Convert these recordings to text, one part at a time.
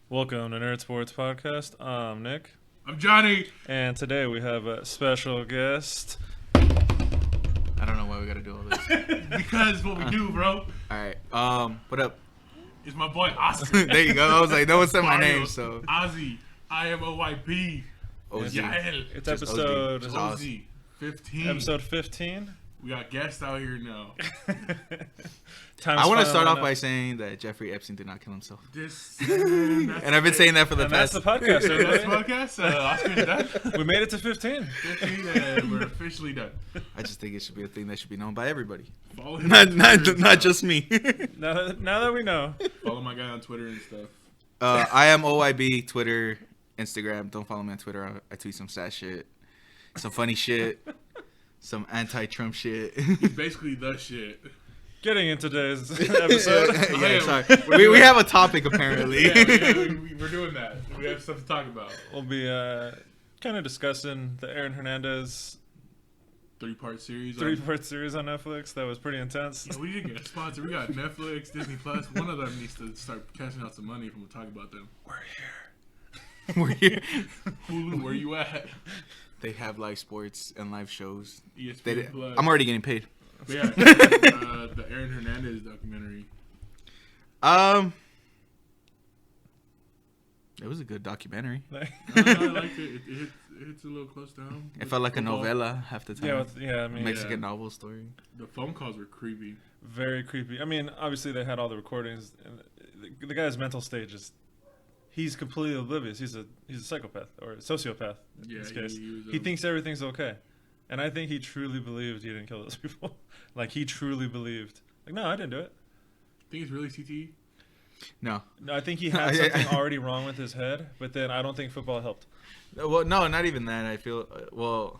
Welcome to Nerdsports Podcast. I'm Nick. I'm Johnny. And today we have a special guest. I don't know why we gotta do all this. Because what we do, bro. Alright, what up? It's my boy Oscar. There you go. I was like, no one said my name, so. Ozzy. IMOYP. Ozzy. Yael. It's Just episode Ozzy. Ozzy. 15. Episode 15. We got guests out here now. I want to start off by saying that Jeffrey Epstein did not kill himself. And I've been saying that for the and past. that's the podcast. That's the Everybody. podcast. Oscar's done. We made it to 15. 15 and we're officially done. I just think it should be a thing that should be known by everybody. Follow him on Twitter and Not stuff. just me. Now that we know. Follow my guy on Twitter and stuff. I am OYB, Twitter, Instagram. Don't follow me on Twitter. I tweet some sad shit, some funny shit, some anti-Trump shit. He's basically the shit. Getting into today's episode. Yeah, sorry. We have a topic apparently. Yeah, we're doing that. We have stuff to talk about. We'll be kind of discussing the Aaron Hernandez 3-part series. 3-part series on Netflix. That was pretty intense. Yeah, we didn't get a sponsor. We got Netflix, Disney Plus. One of them needs to start cashing out some money if we'll talk about them. We're here. We're here. Hulu, where you at? They have live sports and live shows. ESPN Plus. I'm already getting paid. But yeah, the Aaron Hernandez documentary. It was a good documentary. I liked it. It hits a little close down. It felt like a Football. novella half the time. I mean, Mexican novel story. The phone calls were creepy. very creepy. I mean, obviously they had all the recordings. And the guy's mental stage is—he's completely oblivious. He's a psychopath or a sociopath in this case. He thinks everything's okay, and I think he truly believed he didn't kill those people. Like he truly believed. Like, no, I didn't do it. Think it's really CTE? No. No, I think he had something already wrong with his head. But then I don't think football helped. Well, no, not even that. I feel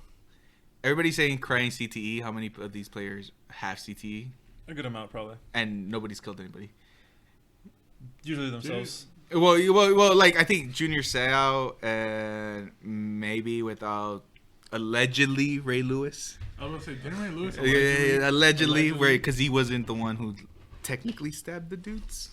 everybody's saying crying CTE. How many of these players have CTE? A good amount, probably. And nobody's killed anybody. Usually themselves. Well, like I think Junior Seau and maybe without allegedly Ray Lewis. I was gonna say, didn't Ray Lewis Allegedly, because he wasn't the one who technically stabbed the dudes.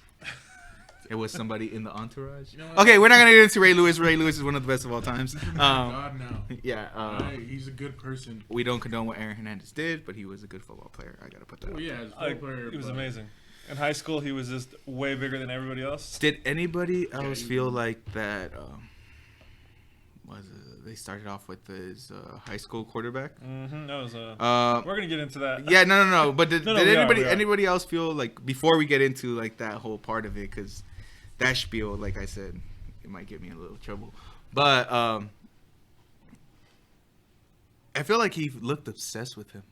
It was somebody in the entourage. You know what? Okay, we're not gonna get into Ray Lewis. Ray Lewis is one of the best of all times. God now. Yeah. He's a good person. We don't condone what Aaron Hernandez did, but he was a good football player. I gotta put that. Well, out yeah, there. as a football player, He was but amazing. In high school, he was just way bigger than everybody else. Did anybody else feel like that? They started off with his high school quarterback. Mm-hmm. That was we're gonna get into that. Yeah, no. But did we anybody else feel like before we get into like that whole part of it? Because that spiel, like I said, it might get me in a little trouble. But I feel like he looked obsessed with him.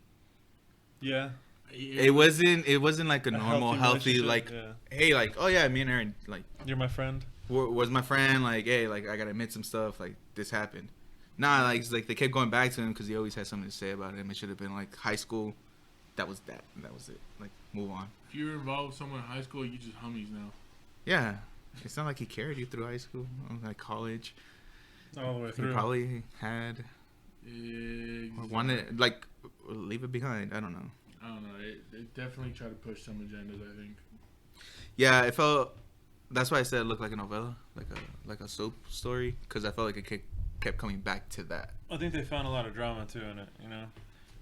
Yeah. It wasn't like a normal, healthy relationship, like, yeah. hey, like, oh yeah, me and Aaron, like, You're my friend. was my friend, like, hey, like, I gotta admit some stuff, like, this happened. Nah, like, it's like they kept going back to him because he always had something to say about him. It should have been like high school. That was that. And that was it. Like, move on. If you're involved with someone in high school, you just homies now. Yeah, it's not like he carried you through high school, or like college. All the way He through. probably had or wanted like leave it behind. I don't know. I don't know. It definitely tried to push some agendas, I think. Yeah, it felt. That's why I said it looked like a novella, like a soap story, because I felt like it kept coming back to that. I think they found a lot of drama too in it. You know,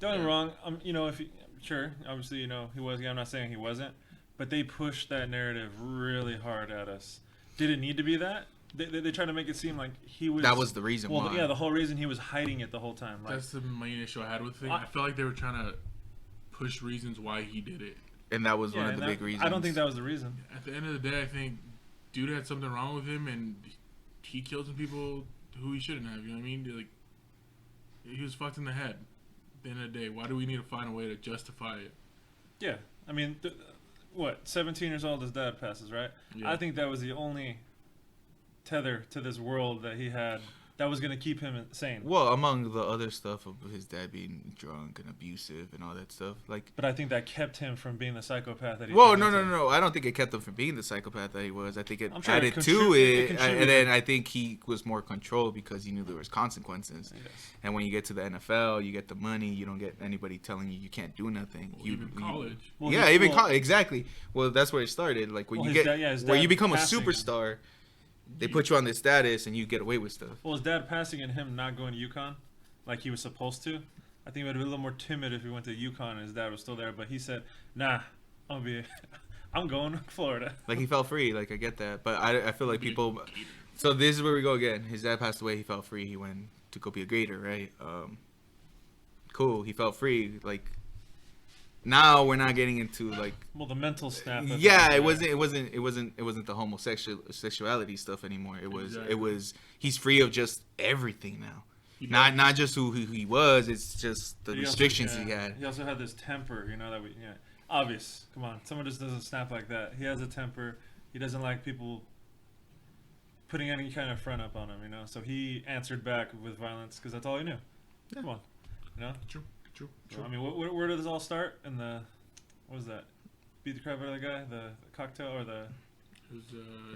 don't get me wrong. If sure, obviously, he was. I'm not saying he wasn't, but they pushed that narrative really hard at us. Did it need to be that? They tried to make it seem like he was. That was the reason why. Yeah, the whole reason he was hiding it the whole time. Like, That's the main issue I had with the thing. I felt like they were trying to push reasons why he did it. And that was one of the big reasons. I don't think that was the reason. At the end of the day, I think dude had something wrong with him, and he killed some people who he shouldn't have. You know what I mean? Like, he was fucked in the head. At the end of the day, why do we need to find a way to justify it? Yeah, I mean, 17 years old, his dad passes, right? Yeah. I think that was the only tether to this world that he had that was going to keep him sane. Well, among the other stuff of his dad being drunk and abusive and all that stuff, like. But I think that kept him from being the psychopath that he. Well, turned into. no. I don't think it kept him from being the psychopath that he was. I think it I'm sure added it to it, and contributed. then I think he was more controlled because he knew there was consequences. Yes. And when you get to the NFL, you get the money. You don't get anybody telling you can't do nothing. Well, even college. Well, College. Exactly. Well, that's where it started. Like when Well, you his get dad- yeah, his where dad you become a passing him. superstar. They put you on this status and you get away with stuff. Well, his dad passing and him not going to UConn like he was supposed to. I think he would have been a little more timid if he went to UConn and his dad was still there. But he said, "Nah, I'm going to Florida." Like he felt free. Like I get that, but I feel like people. So this is where we go again. His dad passed away. He felt free. He went to go be a grader, right? Cool. He felt free. Like now we're not getting into like. Well, the mental snap. Yeah, it wasn't the homosexuality stuff anymore. It was he's free of just everything now. Not just who he was. It's just the restrictions he had. He also had this temper, that obvious. Come on, someone just doesn't snap like that. He has a temper. He doesn't like people putting any kind of front up on him, So he answered back with violence because that's all he knew. Yeah. Come on, True. So, I mean, where did this all start? In the what was that? Beat the crap out of the guy, the cocktail or the.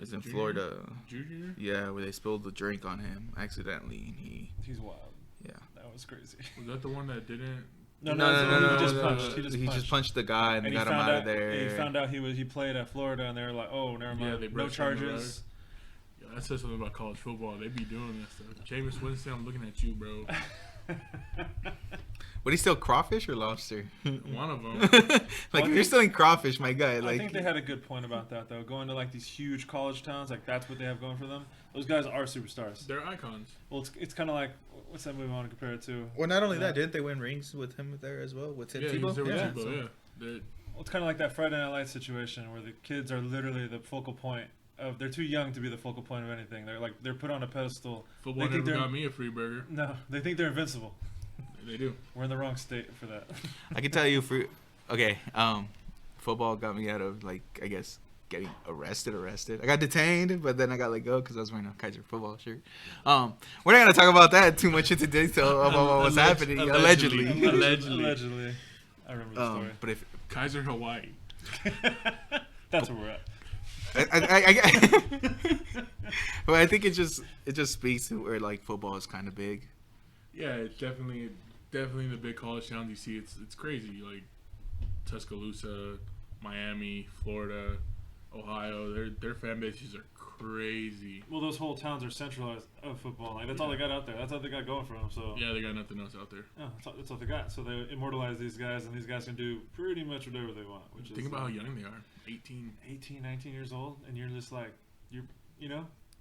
It's in Florida. Junior? Yeah, where they spilled the drink on him accidentally, and he's wild. Yeah, that was crazy. Was that the one that didn't? No. He just punched the guy and they got him out of there. He found out he played at Florida, and they were like, "Oh, never mind, no charges." Yeah, that says something about college football. They be doing that stuff. Jameis Winston, I'm looking at you, bro. But he's still crawfish or lobster? One of them. Like, you're still in crawfish, my guy. I think they had a good point about that, though. Going to, like, these huge college towns, like, that's what they have going for them. Those guys are superstars. They're icons. Well, it's kind of like, what's that movie I want to compare it to? Well, not only that, didn't they win rings with him there as well? With Tim Tebow? Well, it's kind of like that Friday Night Lights situation where the kids are literally the focal point. They're too young to be the focal point of anything. They're put on a pedestal. Football never got me a free burger. No, they think they're invincible. They do. We're in the wrong state for that. I can tell you football got me out of, like, I guess, getting arrested. I got detained, but then I got let go because I was wearing a Kaiser football shirt. We're not going to talk about that too much into detail about what was happening. Allegedly. I remember the story. But if Kaiser, Hawaii. That's where we're at. But I think it just speaks to where, like, football is kind of big. Yeah, it's definitely in the big college towns you see. It's crazy. Like Tuscaloosa, Miami, Florida, Ohio. Their fan bases are crazy. Well, those whole towns are centralized of football. Like that's all they got out there. That's all they got going for them. So yeah, they got nothing else out there. Yeah, that's all they got. So they immortalize these guys, and these guys can do pretty much whatever they want. Think about how young they are. 18, 19 years old, and you're just like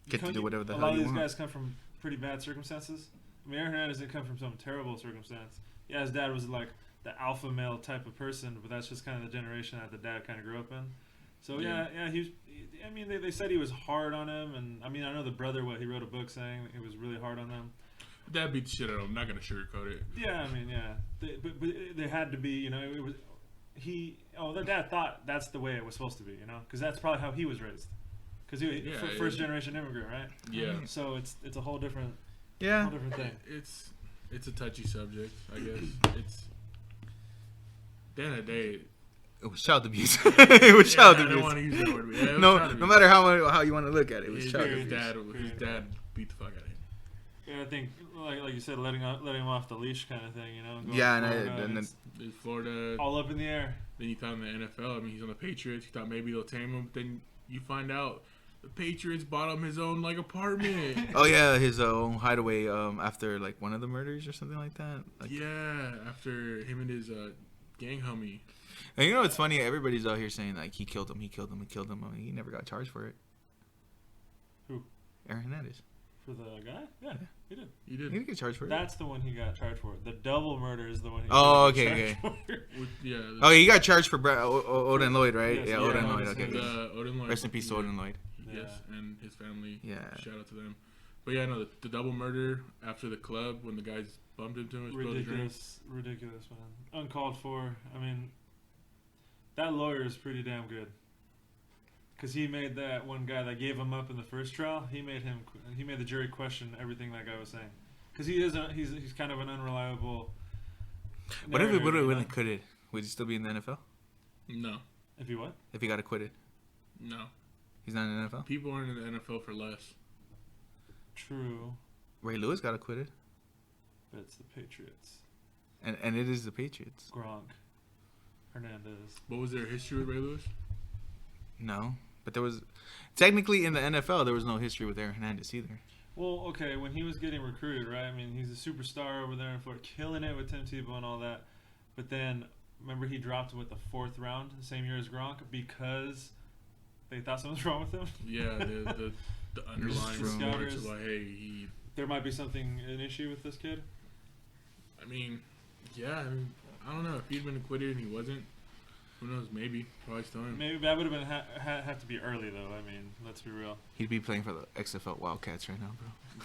get to do whatever the hell you want. A lot of these guys come from pretty bad circumstances. I mean, Aaron Hernandez didn't come from some terrible circumstance. Yeah, his dad was like the alpha male type of person, but that's just kind of the generation that the dad kind of grew up in. So yeah, he was. I mean, they said he was hard on him, and I mean, I know the brother. He wrote a book saying it was really hard on them. Dad beat the shit out of him. Not gonna sugarcoat it. Yeah, I mean, yeah, but they had to be. It was their dad thought that's the way it was supposed to be. Because that's probably how he was raised. Because he first generation immigrant, right? Yeah. So it's a whole different. Yeah. Whole different thing. It's a touchy subject, I guess. It's at the end of the day. It was child abuse. It was child abuse. I don't want to use that word. Yeah, no matter how you want to look at it, it was child abuse. His dad beat the fuck out of him. Yeah, I think like you said, letting him off the leash kind of thing, Yeah, and then Florida all up in the air. Then you thought in the NFL. I mean, he's on the Patriots. You thought maybe they'll tame him. But then you find out the Patriots bought him his own apartment. Oh yeah, his own hideaway. After one of the murders or something like that. After him and his gang homie. And it's funny? Everybody's out here saying he killed him. I mean, he never got charged for it. Who? Aaron Hernandez. For the guy? Yeah, he did. He didn't get charged for it. That's the one he got charged for. The double murder is the one he got charged for. He got charged for Odin Lloyd, right? Yes, yeah, Odin Lloyd. Okay. Odin Lloyd. Rest in peace to Odin Lloyd. Yes, and his family. Yeah. Shout out to them. But yeah, no, the double murder after the club when the guys bumped into him. Ridiculous, man. Uncalled for. I mean, that lawyer is pretty damn good. Because he made that one guy that gave him up in the first trial. He made the jury question everything that guy was saying. Because he's kind of an unreliable. What if he would have acquitted? Would he still be in the NFL? No. If he what? If he got acquitted? No. He's not in the NFL? People aren't in the NFL for less. True. Ray Lewis got acquitted. But it's the Patriots. And it is the Patriots. Gronk. Hernandez. What was their history with Ray Lewis? No. But there was technically in the NFL there was no history with Aaron Hernandez either. Well, okay, when he was getting recruited, right? I mean, he's a superstar over there in Florida, killing it with Tim Tebow and all that. But then, remember he dropped with the 4th round the same year as Gronk because they thought something was wrong with him. Yeah, the underlying rumors of like, hey, there might be an issue with this kid. I mean, yeah, I don't know if he'd been acquitted and he wasn't. Who knows? Maybe. Probably still him. Maybe that would have been have to be early though. I mean, let's be real. He'd be playing for the XFL Wildcats right now,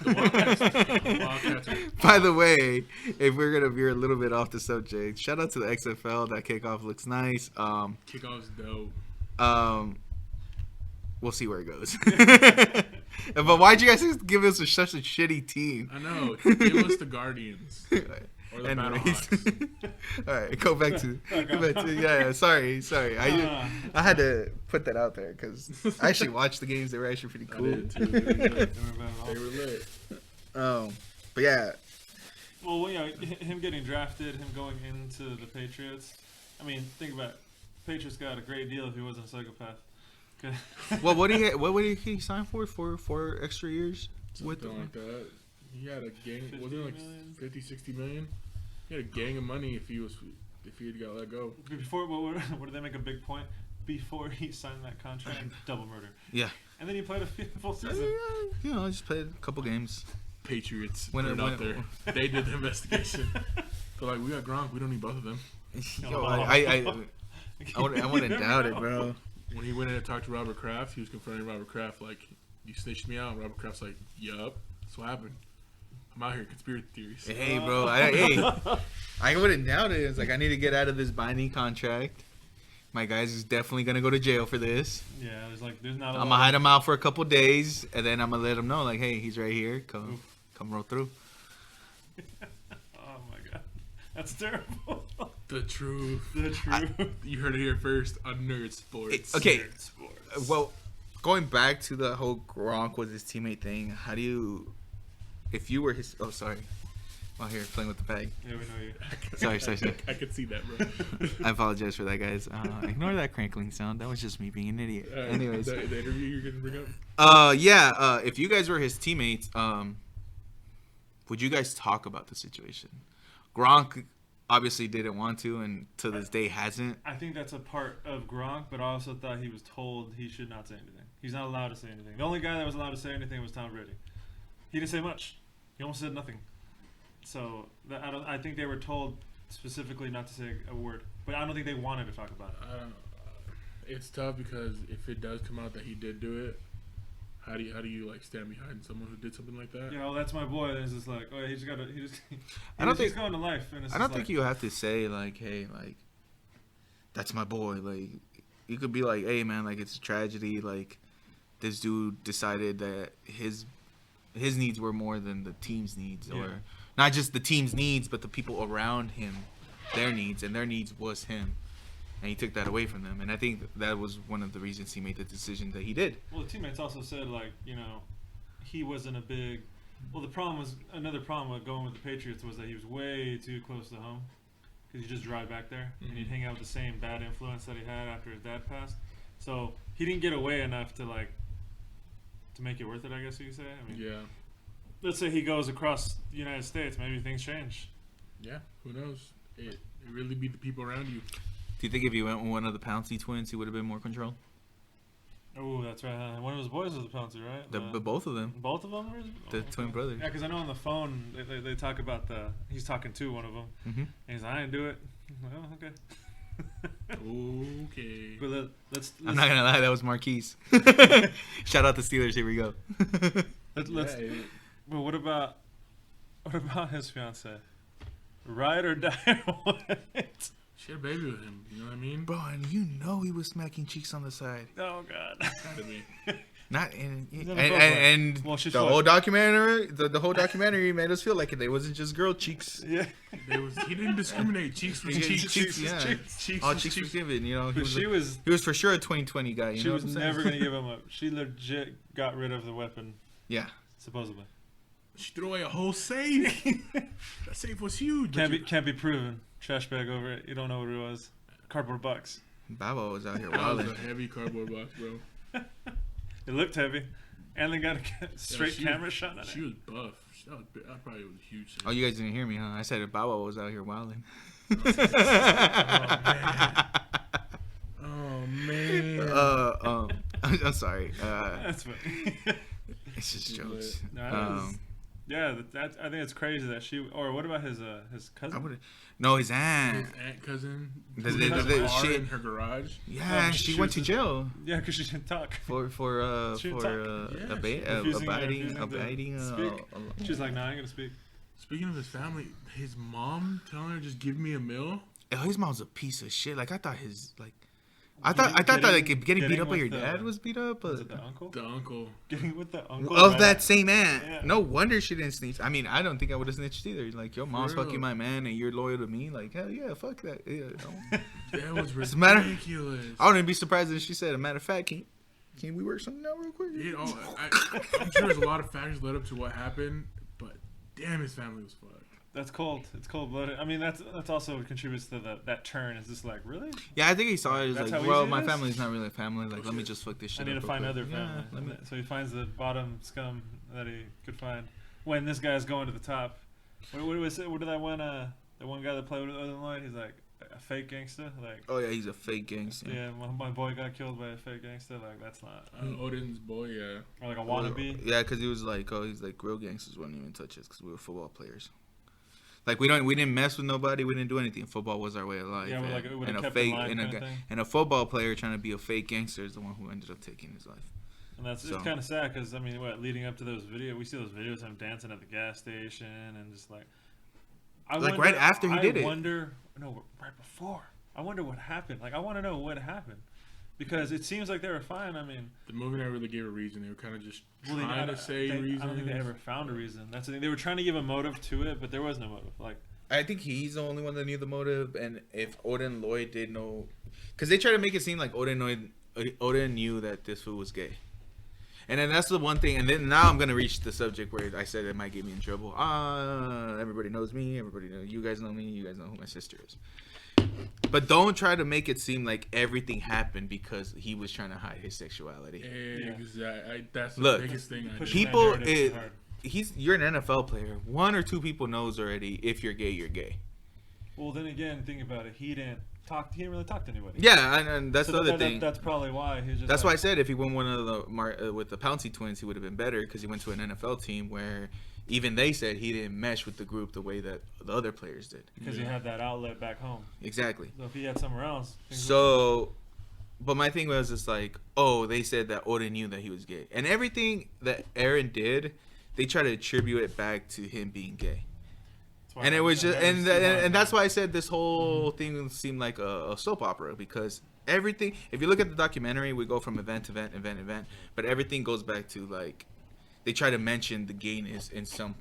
The bro. Wildcats. By the way, if we're gonna veer a little bit off the subject, shout out to the XFL. That kickoff looks nice. Kickoff's dope. We'll see where it goes. But why'd you guys give us such a shitty team? I know. Give us the Guardians. Or the Battlehawks. All right, go back to yeah. Sorry. I had to put that out there because I actually watched the games. They were actually pretty cool. I did too. They were lit. But yeah. Well, you know, him getting drafted, him going into the Patriots. I mean, think about it. Patriots got a great deal if he wasn't a psychopath. Well, what did he sign for 4 extra years? Something like that. He had a gang. Was it like 50, 60 million? He had a gang of money if he had got let go. Before, what did they make a big point? Before he signed that contract, double murder. Yeah. And then he played a full season. You know, just played a couple games. Patriots went out there. They did the investigation. They're like, we got Gronk. We don't need both of them. Yo, I wouldn't doubt it, bro. When he went in and talked to Robert Kraft, he was confronting Robert Kraft like, you snitched me out. And Robert Kraft's like, yup. That's what happened. I'm out here conspiracy theories. Hey, bro. I wouldn't doubt it. It's like, I need to get out of this binding contract. My guys is definitely going to go to jail for this. Yeah, there's not a I'm going to hide him out for a couple days, and then I'm going to let him know, like, hey, he's right here. Come roll through. Oh, my God. That's terrible. The truth. The You heard it here first on Nerdsports. Okay. Nerdsports. Well, going back to the whole Gronk was his teammate thing, how do you... If you were his... Oh, sorry. While here playing with the bag. Yeah, we know you. Sorry. I could see that, bro. I apologize for that, guys. Ignore that crinkling sound. That was just me being an idiot. Anyways. The interview you're going to bring up? If you guys were his teammates, would you guys talk about the situation? Gronk obviously didn't want to, and to this day hasn't. I think that's a part of Gronk, but I also thought he was told he should not say anything. He's not allowed to say anything. The only guy that was allowed to say anything was Tom Brady. He didn't say much. He almost said nothing. So I think they were told specifically not to say a word, but I don't think they wanted to talk about it. It's tough because if it does come out that he did do it, how do you like stand behind someone who did something like that? Yeah, well, that's my boy. And it's just like, oh, he's going to life. And I don't think you have to say like, hey, like, that's my boy. Like, you could be like, hey, man, like, it's a tragedy. Like, this dude decided that his needs were more than the team's needs, or not just the team's needs, but the people around him, their needs, and their needs was him. And he took that away from them. And I think that was one of the reasons he made the decision that he did. Well, the teammates also said, like, you know, he wasn't a big... Well, another problem with going with the Patriots was that he was way too close to home. Because you just drive back there, and he'd hang out with the same bad influence that he had after his dad passed. So he didn't get away enough to, like, to make it worth it, I guess you could say. I mean, yeah. Let's say he goes across the United States, maybe things change. Yeah, who knows? It really be the people around you. Do you think if you went with one of the Pouncey twins, he would have been more control? Oh, that's right. One of his boys was a Pouncey, right? But both of them. Both of them? The twin brothers. Yeah, because I know on the phone they talk about he's talking to one of them. Mm-hmm. And he's like, I didn't do it. I'm like, oh, okay. Okay. But let's I'm not going to lie, that was Marquise. Shout out the Steelers, here we go. But what about his fiance? Ride or die? What? She had a baby with him, you know what I mean? Bro, and you know he was smacking cheeks on the side. Oh, God. Gotta be. Not and well, the whole documentary, the whole documentary made us feel like it wasn't just girl cheeks. Yeah, he didn't discriminate. Cheeks was cheeks. Cheeks. All cheeks was given. You know, he was for sure a 2020 guy. You she was never gonna give him up. She legit got rid of the weapon. Yeah, supposedly. She threw away a whole safe. That safe was huge. Can't be proven. Trash bag over it. You don't know what it was. Cardboard box. Babo was out here wilding. wilding. That was a heavy cardboard box, bro. It looked heavy, and they got a straight camera shot on it. She was buff. That probably was huge. Oh, you guys didn't hear me, huh? I said if Bow Wow was out here wilding. Oh man. I'm sorry. That's funny. It's just jokes. Yeah, I think it's crazy that she. Or what about his cousin? No, his aunt. His aunt cousin. She in her garage. Yeah, she went to jail. Yeah, because she didn't talk. Abiding. She's like, nah, I ain't gonna speak. Speaking of his family, his mom telling her just give me a meal. Oh, his mom's a piece of shit. Like I thought I thought that like getting beat up by your dad was beat up. Was it the uncle? The uncle. Getting with the uncle of that same aunt. Yeah. No wonder she didn't snitch. I mean, I don't think I would have snitched either. Like, your mom's fucking my man and you're loyal to me. Like, hell yeah, fuck that. Yeah, that was ridiculous. I wouldn't be surprised if she said, a matter of fact, can we work something out real quick? I'm sure there's a lot of factors led up to what happened, but damn, his family was fucked. That's cold. It's cold-blooded. I mean, that's also contributes to that turn. Is just like, really? Yeah, I think he saw it as like, well, my family's not really a family. Like, let me just fuck this shit up. I need to find other family. So he finds the bottom scum that he could find. When this guy's going to the top. What was it? What did that one? The one guy that played with Ozzy Lloyd. He's like a fake gangster. Like. Oh yeah, he's a fake gangster. Yeah, my boy got killed by a fake gangster. Like, that's not. Odin's boy, yeah. Or like a wannabe. Yeah, because he was like, he's like, real gangsters wouldn't even touch us because we were football players. Like we didn't mess with nobody. We didn't do anything. Football was our way of life. Yeah, like it would and have a kept fake thing. And a football player trying to be a fake gangster is the one who ended up taking his life. And it's kind of sad because I mean, leading up to those videos, we see those videos of him dancing at the gas station and just like. Right after he did it. Right before. I wonder what happened. Like, I want to know what happened. Because it seems like they were fine. I mean, the movie never really gave a reason. They were kind of just trying to say reasons. I don't think they ever found a reason. That's the thing. They were trying to give a motive to it, but there was no motive. Like, I think he's the only one that knew the motive. And if Odin Lloyd did know, because they try to make it seem like Odin knew that this fool was gay. And then that's the one thing. And then now I'm gonna reach the subject where I said it might get me in trouble. Everybody knows me. Everybody knows you guys know me. You guys know who my sister is. But don't try to make it seem like everything happened because he was trying to hide his sexuality. Exactly. That's the biggest thing. You're an NFL player. One or two people knows already if you're gay, you're gay. Well, then again, think about it. He didn't really talk to anybody. Yeah, and that's the other thing. That's probably why he was just. That's why I said if he won one of the with the Pouncey twins, he would have been better because he went to an NFL team where. Even they said he didn't mesh with the group the way that the other players did. Because he had that outlet back home. Exactly. So if he had somewhere else. But my thing was just like, they said that Odin knew that he was gay. And everything that Aaron did, they try to attribute it back to him being gay. And it was just, and that's why I said this whole thing seemed like a soap opera because everything, if you look at the documentary, we go from event to event, but everything goes back to like, they try to mention the gayness in some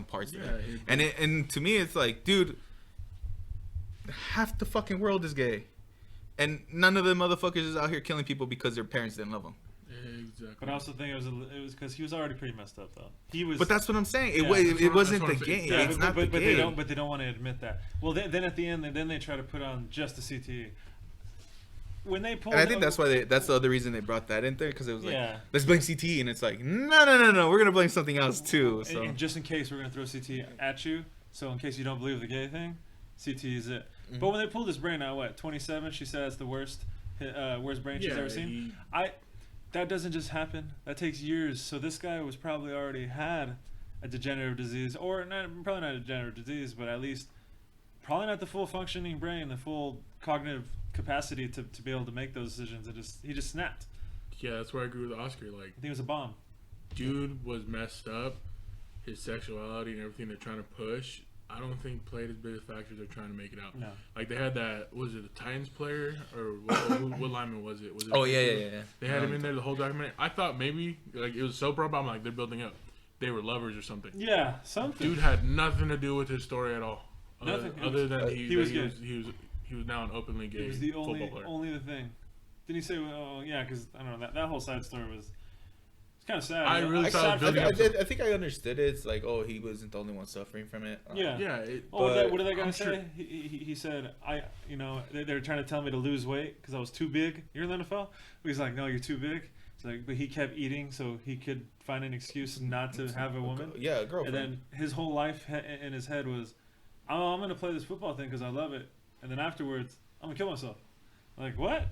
parts of it. And to me, it's like, dude, half the fucking world is gay. And none of them motherfuckers is out here killing people because their parents didn't love them. Exactly. But I also think it was because he was already pretty messed up, though. He was. But that's what I'm saying. It wasn't the gay. Yeah, it's not the gay. They don't want to admit that. Well, then at the end, then they try to put on just the CTE. When they pulled, and I think that's the other reason they brought that in there because it was like, let's blame CTE, and it's like, no, we're gonna blame something else too. So and just in case, we're gonna throw CTE at you. So in case you don't believe the gay thing, CTE is it. Mm-hmm. But when they pulled his brain out, 27? She said it's the worst brain she's ever seen. That doesn't just happen. That takes years. So this guy was probably already had a degenerative disease, or probably not a degenerative disease, but at least probably not the full functioning brain, the full cognitive capacity to be able to make those decisions. He just snapped. Yeah, that's where I agree with Oscar. Like, I think it was a bomb. Dude was messed up. His sexuality and everything they're trying to push, I don't think played as big a factor as they're trying to make it out. No. Like they had that, was it a Titans player or what lineman was it? Yeah. They had him in there the whole documentary. I thought maybe like it was so pro, but I'm like they're building up. They were lovers or something. Yeah, something. Dude had nothing to do with his story at all. Nothing. Other than he was now an openly gay. It was the football player. only the thing. Didn't he say? Oh yeah, because I don't know that whole side story was. It's kind of sad. I really thought. I think I understood it. It's like, he wasn't the only one suffering from it. Yeah. What did that guy say? He said, they're trying to tell me to lose weight because I was too big. You're in the NFL. He's like, no, you're too big. It's like, but he kept eating so he could find an excuse not to have a woman. Yeah, a girlfriend. And then his whole life in his head was, oh, I'm gonna play this football thing because I love it. And then afterwards, I'm gonna kill myself. Like what?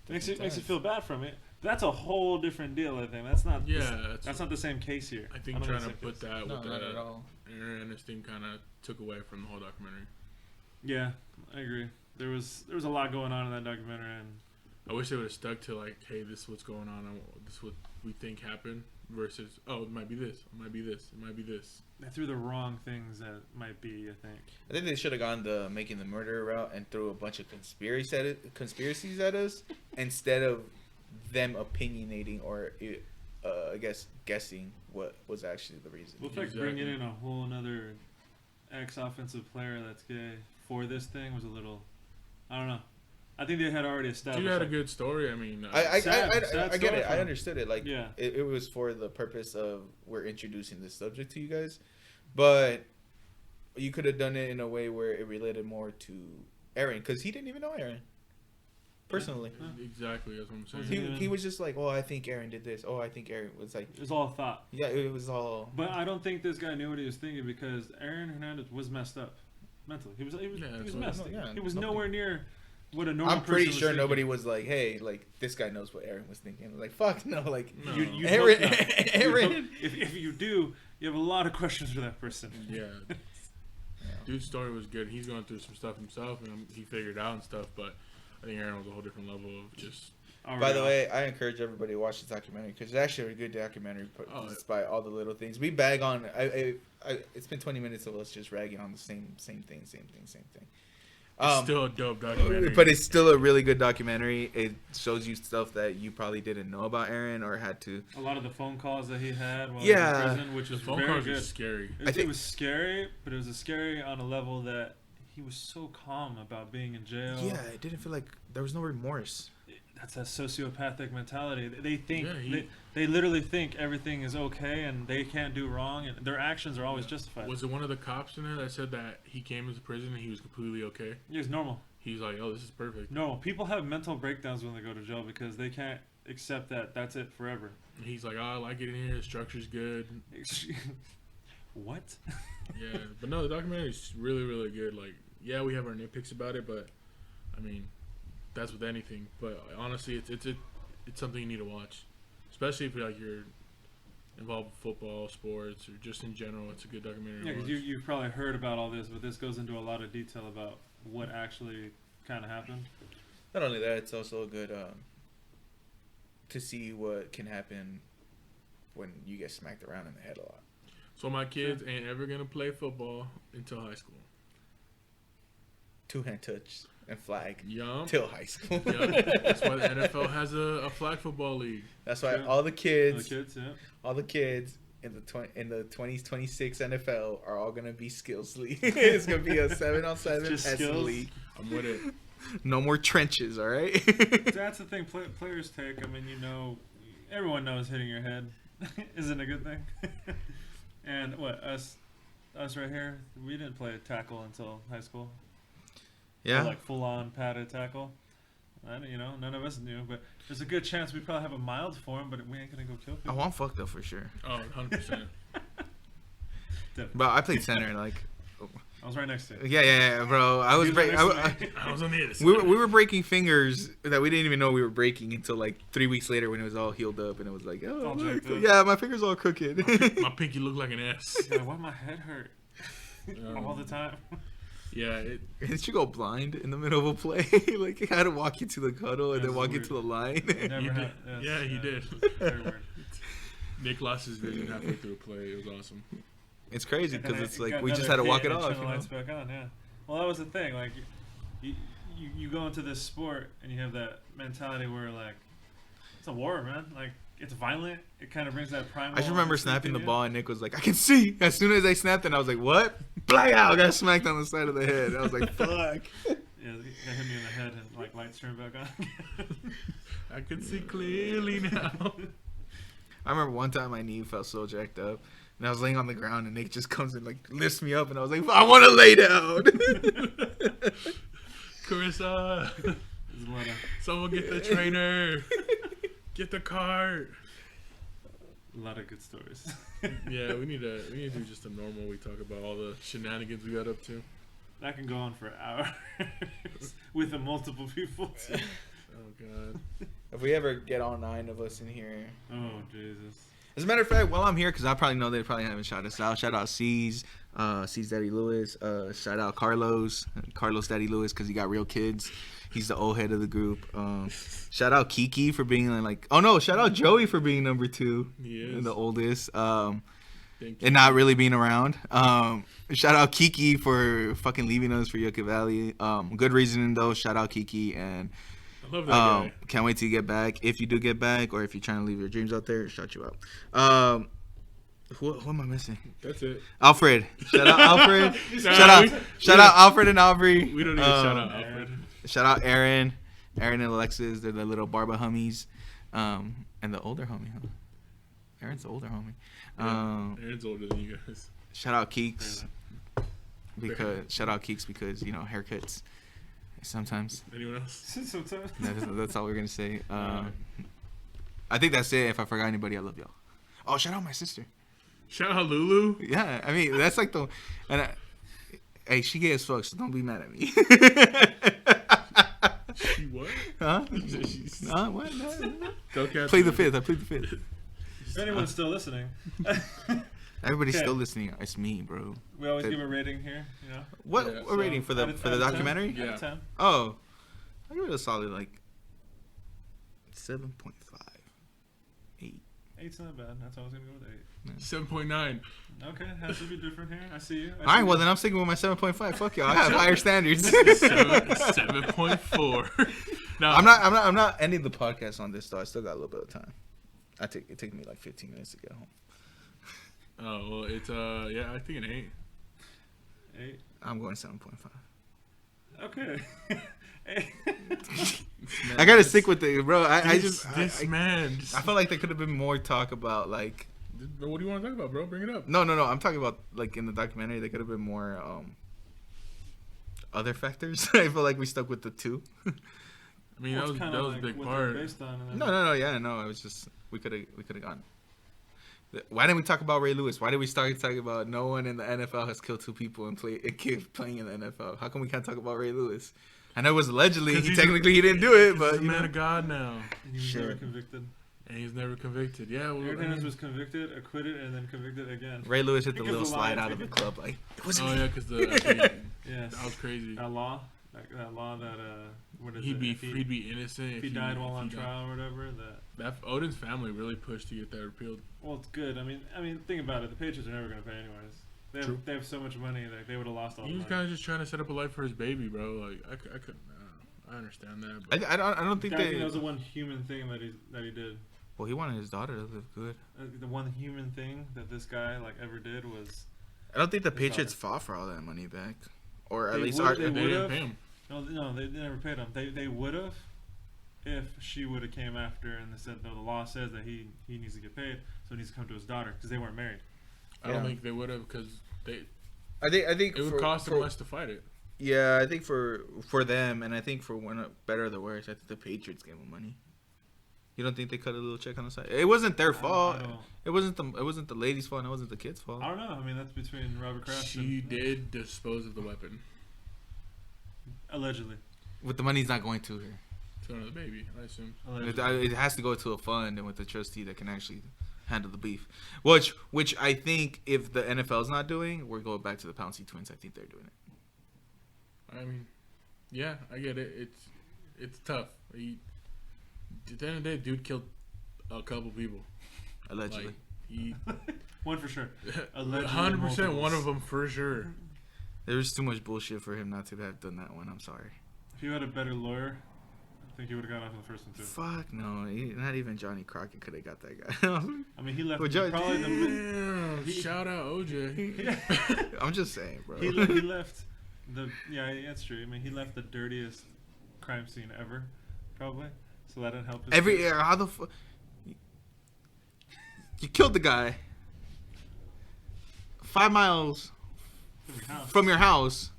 Makes you feel bad from it. That's a whole different deal. I think that's not. Yeah, that's not the same case here. I think trying to put that with not at all. Aaron Hernandez thing kind of took away from the whole documentary. Yeah, I agree. There was a lot going on in that documentary, and I wish they would have stuck to like, hey, this is what's going on. This is what we think happened. Versus, oh, it might be this. It might be this. It might be this. They threw the wrong things that might be. I think they should have gone the making the murderer route and threw a bunch of conspiracies at us instead of them opinionating or I guess guessing what was actually the reason. Well, like bringing in a whole another ex-offensive player that's gay for this thing was a little, I don't know. I think they had already established. You had a good story. I mean, I get it. I understood it. Like, yeah, it was for the purpose of we're introducing this subject to you guys, but you could have done it in a way where it related more to Aaron because he didn't even know Aaron personally. Yeah. Exactly, that's what I'm saying. He was just like, oh, I think Aaron did this. Oh, I think Aaron was like. It was all thought. Yeah, it was all. But I don't think this guy knew what he was thinking because Aaron Hernandez was messed up mentally. He was messed. Yeah, he was nowhere near. What a normal I'm pretty person sure was nobody was like, "Hey, like this guy knows what Aaron was thinking." Like, fuck no, like no. You Aaron. If you do, you have a lot of questions for that person. Yeah. Dude's story was good. He's going through some stuff himself, and he figured it out and stuff. But I think Aaron was a whole different level of just. By the way, I encourage everybody to watch the documentary because it's actually a good documentary. Despite all the little things we bag on, it's been 20 minutes of us just ragging on the same thing. It's still a dope documentary. But it's still a really good documentary. It shows you stuff that you probably didn't know about Aaron or had to. A lot of the phone calls that he had while he was in prison, which was phone calls were scary. It was scary, but it was scary on a level that he was so calm about being in jail. Yeah, it didn't feel like there was no remorse. That's a sociopathic mentality. They think they literally think everything is okay and they can't do wrong, and their actions are always justified. Was it one of the cops in there that said that he came into prison and he was completely okay? He was normal. He's like, oh, this is perfect. No, people have mental breakdowns when they go to jail because they can't accept that that's it forever. And he's like, oh, I like it in here. The structure's good. What? Yeah, but no, the documentary is really, really good. Like, yeah, we have our nitpicks about it, but I mean, that's with anything. But honestly, it's something you need to watch, especially if you're involved with football, sports, or just in general. It's a good documentary. Yeah, because you've probably heard about all this, but this goes into a lot of detail about what actually kind of happened. Not only that, it's also good to see what can happen when you get smacked around in the head a lot. So my kids ain't ever gonna play football until high school. 2-hand touch and flag. Yum. Till high school. Yum. That's why the NFL has a flag football league. That's why all the kids in the 2026 NFL are all gonna be skills league. It's gonna be a 7-on-7 S league. I'm with it. No more trenches, all right? That's the thing players take. I mean, everyone knows hitting your head isn't a good thing. And us right here, we didn't play tackle until high school. Yeah. Like full-on padded tackle. None of us knew, but there's a good chance we probably have a mild form, but we ain't gonna go kill people. Oh, I'm fucked up for sure. Oh, 100%. But I played center, like. I was right next to you. Yeah, bro. I was I was on the other side. We were breaking fingers that we didn't even know we were breaking until like 3 weeks later when it was all healed up and it was like, oh, yeah, my finger's all crooked. My pinky looked like an S. Yeah, why my head hurt all the time? Yeah. Did you go blind in the middle of a play? Like, I had to walk you to the cuddle and then walk you to the line. He did. Very weird. Nick lost his vision halfway through a play. It was awesome. It's crazy because it's like we just had to walk it off. Lights back on, yeah. Well, that was the thing. Like, you go into this sport and you have that mentality where like it's a war, man. Like it's violent. It kind of brings that primal. I just remember snapping the ball and Nick was like, "I can see." As soon as I snapped it, I was like, "What?" Black out! Got smacked on the side of the head. I was like, "Fuck." Yeah, it hit me in the head and like lights turned back on. I can see clearly now. I remember one time my knee felt so jacked up. And I was laying on the ground, and Nick just comes and like lifts me up, and I was like, "I want to lay down." Carissa, someone get the trainer. Get the cart. A lot of good stories. Yeah, we need to do just a normal. We talk about all the shenanigans we got up to. That can go on for hours with multiple people. Oh God. If we ever get all 9 of us in here. Oh Jesus. As a matter of fact, while I'm here, because I probably know they probably haven't shouted us out. Shout out C's Daddy Lewis. Shout out Carlos Daddy Lewis, because he got real kids. He's the old head of the group. Shout out Kiki for being like, oh no, shout out Joey for being number 2. He is. And the oldest. And not really being around. Shout out Kiki for fucking leaving us for Yucca Valley. Good reasoning though. Shout out Kiki, and I love that guy. can't wait to get back. If you do get back, or if you're trying to leave your dreams out there, shout you out. Who am I missing? That's it. Alfred. Shout out Alfred. Shout out Alfred and Aubrey. We don't need to shout out Alfred. Shout out Aaron and Alexis. They're the little Barba homies. And the older homie, huh? Aaron's the older homie. Aaron's older than you guys. Shout out Keeks. Because you know, haircuts. Sometimes. Anyone else? Sometimes. That's all we're gonna say. I think that's it. If I forgot anybody, I love y'all. Oh, shout out my sister. Shout out Lulu. Yeah, I mean that's like the. Hey, she gay as fuck, so don't be mad at me. She what? Huh? What? No. Play Play the fifth. I played the fifth. If anyone's still listening. Everybody's still listening. It's me, bro. We always give a rating here, you know. What rating for the documentary? Yeah. Out of 10. Oh, I give it a solid like 7.5. 8. 8's not bad. That's how I was gonna go with 8. 7.9. Okay, has to be different here. I see you. All right, well then I'm sticking with my 7.5. Fuck y'all. I have higher standards. 7.4. No, I'm not ending the podcast on this though. I still got a little bit of time. It took me like 15 minutes to get home. Oh well, it's I think an 8. 8. I'm going 7.5. Okay. I gotta stick with it, bro. I felt like there could have been more talk about like. What do you want to talk about, bro? Bring it up. No. I'm talking about like in the documentary. There could have been more other factors. I feel like we stuck with the 2. I mean, that was a big part. No. Yeah, no. It was just we could have gone. Why didn't we talk about Ray Lewis? Why did we start talking about no one in the NFL has killed 2 people and playing in the NFL? How come we can't talk about Ray Lewis? I know it was allegedly. He didn't do it, but he's a man of God now. And he was never convicted. And he's never convicted. Yeah, well, Aaron Hernandez was convicted, acquitted, and then convicted again. Ray Lewis hit the little slide out of the club, like it was. Oh yeah, because that was crazy. That law that what is he'd be innocent if he died while on trial or whatever. That Odin's family really pushed to get that repealed. Well, it's good. I mean, think about it. The Patriots are never going to pay anyways. They have so much money that they would have lost all. He was kind of just trying to set up a life for his baby, bro. Like I understand that. But I don't think that was the one human thing that he did. Well, he wanted his daughter to live good. The one human thing that this guy ever did was. I don't think the Patriots fought for all that money back, or at least they didn't pay him. No, they never paid him. They would have, if she would have came after and they said no, the law says that he needs to get paid, so he needs to come to his daughter because they weren't married. I don't think they would have because they. I think it would cost them less to fight it. Yeah, I think for them, and I think for one better or the worse, I think the Patriots gave him money. You don't think they cut a little check on the side? It wasn't their fault. It wasn't the lady's fault. And it wasn't the kid's fault. I don't know. I mean, that's between Robert Kraft. She did dispose of the weapon. Allegedly. With the money's not going to her. It's going to the baby, I assume. It has to go to a fund and with a trustee that can actually handle the beef. Which I think if the NFL's not doing, we're going back to the Pouncey twins. I think they're doing it. I mean, yeah, I get it. It's tough. At the end of the day, dude killed a couple people. Allegedly. One for sure. 100% one of them for sure. There was too much bullshit for him not to have done that one. I'm sorry. If you had a better lawyer, I think he would have gotten off on the first one too. Fuck no. Not even Johnny Crockett could have got that guy. I mean, he left shout out OJ. I'm just saying, bro. He left that's true. I mean, he left the dirtiest crime scene ever, probably. So that didn't help. How the fuck? You killed the guy 5 miles from your house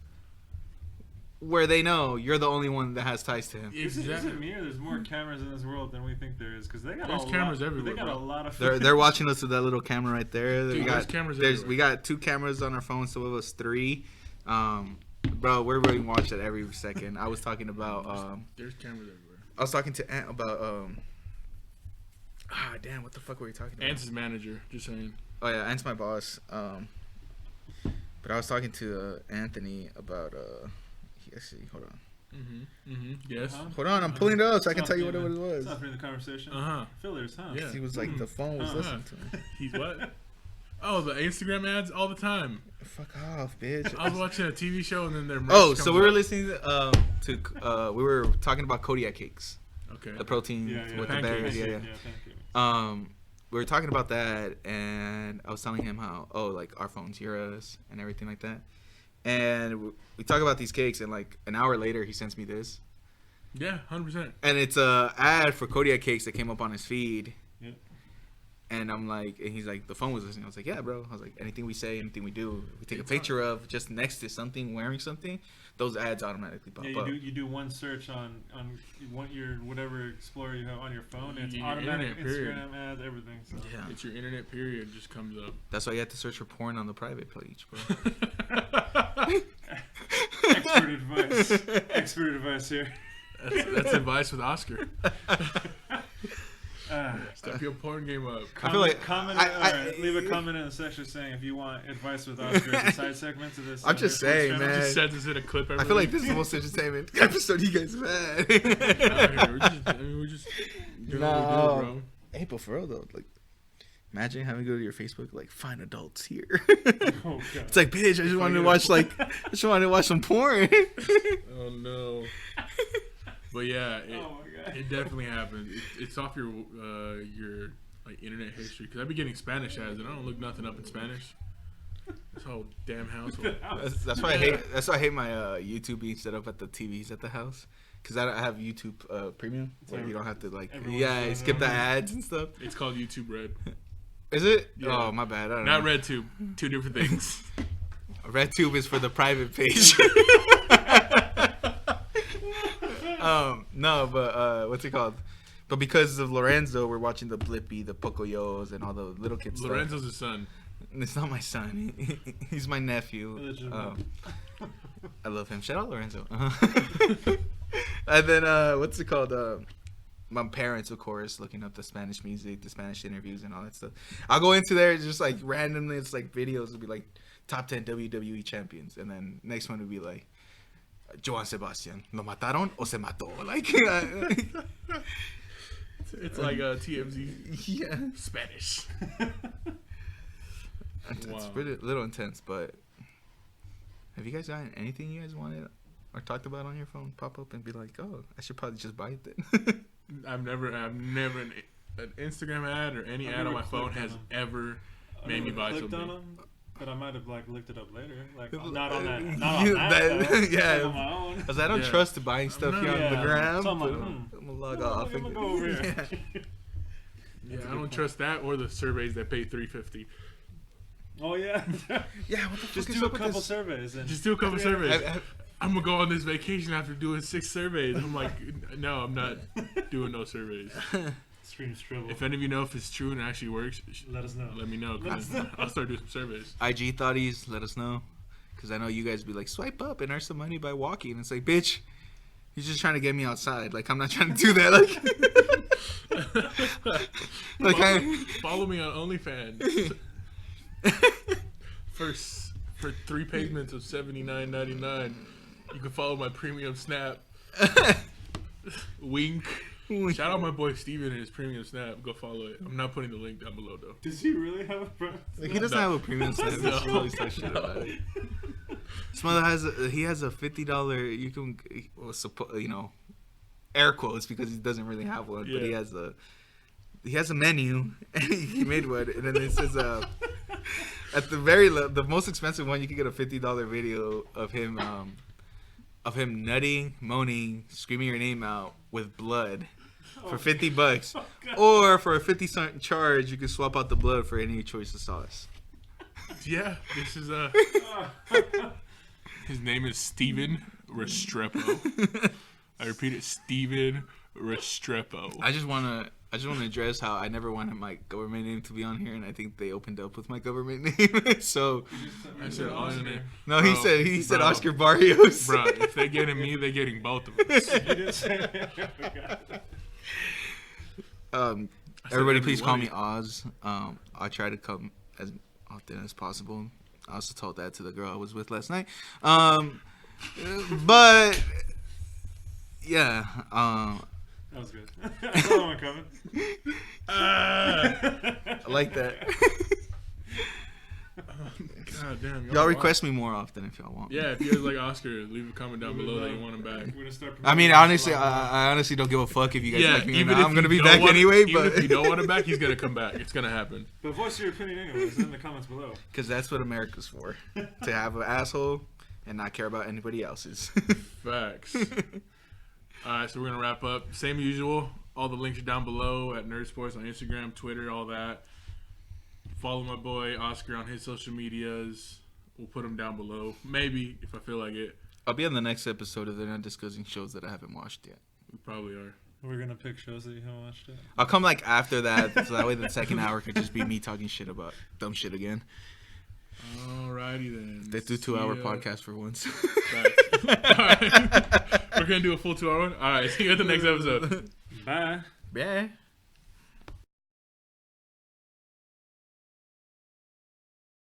where they know you're the only one that has ties to him. Exactly. Is it me or there's more cameras in this world than we think there is? Because there's cameras everywhere. They got a lot of. They're watching us with that little camera right there. Dude, there's cameras everywhere. We got 2 cameras on our phone, so it was 3. Bro, we're being watched at every second. I was talking about. There's cameras everywhere. I was talking to Ant about. Damn! What the fuck were you talking about? Ant's his manager. Just saying. Oh yeah, Ant's my boss. But I was talking to Anthony about. Actually, hold on. Yes. Hold on, I'm pulling it up so I can tell you what it was. It's not during the conversation. Fillers, huh? Yeah. He was like, the phone was listening to him. He's what? Oh, the Instagram ads all the time. Fuck off, bitch. I was watching a TV show and then their merch Oh, so comes we were up. listening to we were talking about Kodiak cakes. Okay. The protein with the berries. Yeah. We were talking about that, and I was telling him how like our phones hear us and everything like that. And we talk about these cakes, and like an hour later, he sends me this. Yeah, 100%. And it's a ad for Kodiak cakes that came up on his feed. Yep. And I'm like, and he's like, the phone was listening. I was like, yeah, bro. I was like, anything we say, anything we do, we take a picture of just next to something, wearing something, those ads automatically pop up. You do one search on your whatever Explorer you have on your phone, and it's Your automatic internet, Instagram ads, everything. So. Yeah. It's your internet period just comes up. That's why you have to search for porn on the private page, bro. Expert advice here. That's advice with Oscar. Step your porn game up. Leave a comment in the section saying if you want advice with Oscar as a side segment to this. I'm just saying, man. Just sends us in a clip. I feel like this is the most entertainment episode you guys have had. We're just doing what we do, bro. Hey, but for real though, like, imagine having to go to your Facebook, like, find adults here. Oh, God. It's like, bitch, I just wanted to watch some porn. Oh no. But yeah, it definitely happened. It's off your like internet history, because I've been getting Spanish ads and I don't look nothing up in Spanish. This whole damn household. That's why I hate my YouTube being set up at the TVs at the house, because I have YouTube Premium, where you don't have to skip the ads and stuff. It's called YouTube Red. Is it? Yeah. Oh, my bad. I don't Not know. RedTube. 2 different things. RedTube is for the private page. No, but what's it called? But because of Lorenzo, we're watching the Blippi, the Pocoyos, and all the little kids. Lorenzo's his son. It's not my son. He's my nephew. I love him. Shout out Lorenzo. And then what's it called? My parents, of course, looking up the Spanish music, the Spanish interviews, and all that stuff. I'll go into there just like randomly. It's like videos would be like top 10 WWE champions, and then next one would be like Joan Sebastian. ¿Lo mataron o se mató? Like, it's like TMZ. Yeah, Spanish. It's pretty little intense, but have you guys gotten anything you guys wanted or talked about on your phone pop up and be like, oh, I should probably just buy it then? I've never an Instagram ad or any ad on my phone has ever made me buy something. On them, but I might have like looked it up later, like not on that, yeah. on my own. Because I don't trust buying stuff here on the gram. So I'm like, I'm gonna log off. I'm gonna go over here. Yeah, I don't trust that or the surveys that pay $3.50. Oh yeah. Yeah, what the fuck Just is do a up with couple this? surveys. And Just do a couple surveys. I'm gonna go on this vacation after doing 6 surveys. I'm like, no, I'm not doing no surveys. Stream Stribble. If any of you know if it's true and it actually works, let us know. Let me know. I'll start doing some surveys. IG thoughties, let us know. Because I know you guys be like, swipe up and earn some money by walking. It's like, bitch, you're just trying to get me outside. Like, I'm not trying to do that. Follow me on OnlyFans. For 3 payments of $79.99, you can follow my premium Snap. Wink. Shout out my boy Steven and his premium Snap. Go follow it. I'm not putting the link down below though. Does he really have a Like, he doesn't have a premium Snap. He just always talks shit about it. This mother has a $50. You can, air quotes because he doesn't really have one, but he has a menu. And he made one, and then it says at the most expensive one, you can get a $50 video of him nutting, moaning, screaming your name out with blood for $50. Or for a 50-cent charge, you can swap out the blood for any choice of sauce. Yeah, this is his name is Steven Restrepo. I repeat it, Steven Restrepo. I just wanna address how I never wanted my government name to be on here, and I think they opened up with my government name. So I said Oscar. No, bro, he said Oscar Barrios. Bro, if they're getting me, they're getting both of us. Everybody, please call me Oz. I try to come as often as possible. I also told that to the girl I was with last night. But yeah, that was good. I saw that one coming. I like that. God damn. Y'all request me more often if y'all want. Yeah, if you guys like Oscar, leave a comment down below that you want him back. I mean, honestly, I honestly don't give a fuck if you guys like me or not. I'm gonna be back anyway. But if you don't want him back, he's gonna come back. It's gonna happen. But voice your opinion anyways in the comments below. Because that's what America's for. To have an asshole and not care about anybody else's. Facts. Alright, so we're gonna wrap up. Same usual. All the links are down below at Nerdsports on Instagram, Twitter, all that. Follow my boy Oscar on his social medias. We'll put them down below. Maybe, if I feel like it. I'll be on the next episode if they're not discussing shows that I haven't watched yet. We probably are. We're going to pick shows that you haven't watched yet. I'll come like after that, so that way the second hour could just be me talking shit about dumb shit again. Alrighty then. Let's do 2-hour podcast for once. Alright. We're going to do a full 2 hour one? Alright, see you at the next episode. Bye. Bye.